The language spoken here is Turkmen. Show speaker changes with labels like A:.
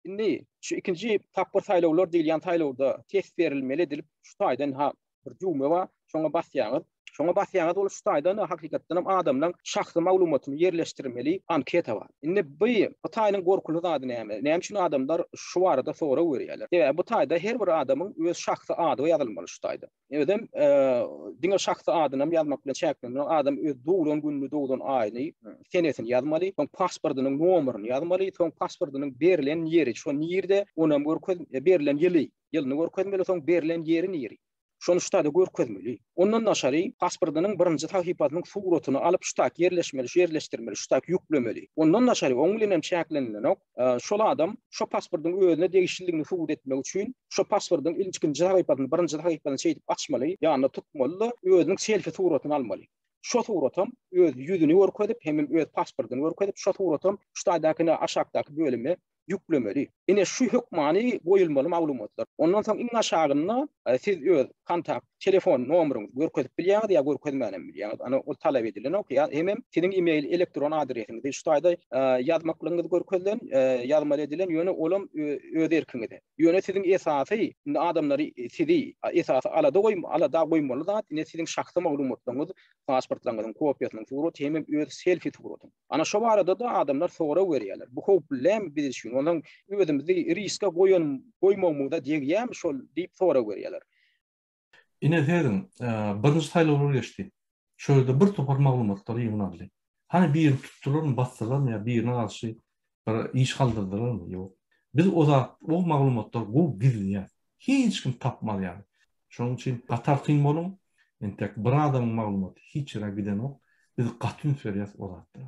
A: Indi şu ikinji tapyr taýlawlar diýilýän taýlawda test berilmeli edilip şu taýdan ha bir jüme we şoňa basýaňyz. Şoňa basýaňyz ol şu taýdan hakykatdan hem adamlaryň şahsy maglumatyny yerleşdirmeli anketa bar. Indi bu taýynyň gorkulu zady näme? Näme üçin adamlar şu barada sora berýärler? Bu taýda her bir adamyň öz şahsy ady ýazylmaly şu taýda. Edem diňe şahsy adyny ýazmak bilen çäklenýär. Adam öz doğulan günni doğulan aýyny, senesini ýazmaly, soň pasportynyň nomeryny ýazmaly, soň pasportynyň berilen ýeri, şu ýerde onam berilen ýylyny görkezmeli, soň berilen ýerini ýeri. Şonu şu taýda görkezmeli. Ondan naşary pasportynyň birinji tahypatynyň suratyny alyp şu taýda yerleşmeli, yerleşdirmeli, şu taýda ýüklemeli. Ondan naşary oň bilen çäklenýän şol adam şu pasportynyň özüne degişildigini subut etmek üçin şu pasportynyň ilkinji tahypatyny birinji tahypatyny çeýip açmaly, ýa-ni tutmaly, özüniň selfie suratyny almaly. Şu suratam öz ýüzüni görkezip, hem öz pasportyny görkezip, şu suratam şu taýdaky aşakdaky bölüme yüklemeli. Ine şu hükmani goýulmaly maglumatlar. Ondan soň iň aşagyna siz öz kontakt, telefon nomeryňyzy görkezip bilýäňiz ýa görkezmänem bilýäňiz. Ana o talap edilen ýa hem siziň email elektron adresiňizi şu taýda ýazmaklaryňyzy görkezilen, ýazmaly edilen ýöne olam öz erkiňizde. Ýöne siziň esasy adamlary sizi esasy alada goýmaly zat, ine siziň şahsy maglumatlaryňyz, pasportlaryňyzyň kopýasyny suraty hem öz selfie suraty. Ana şu barada da adamlar sora berýärler. Bu problem biz üçin ondan özümizde riske goýmamyda diýýäm şol diýip sora berýärler.
B: Ine dedim, birinji taýlawlar geçdi. Şöyle bir topar maglumatlar ýygnaldy. Hani bir tutulurmy, bassalarmy ýa birini alşy bir iş kaldırdylarmy? Ýok. Biz o maglumatlar bu gizli. Hiç kim tapmaly ýani. Şoň üçin gatar kyn bolun. Entek bir adamyň maglumaty hiç ýere giden ok. Biz gatyn ferýas olatdy.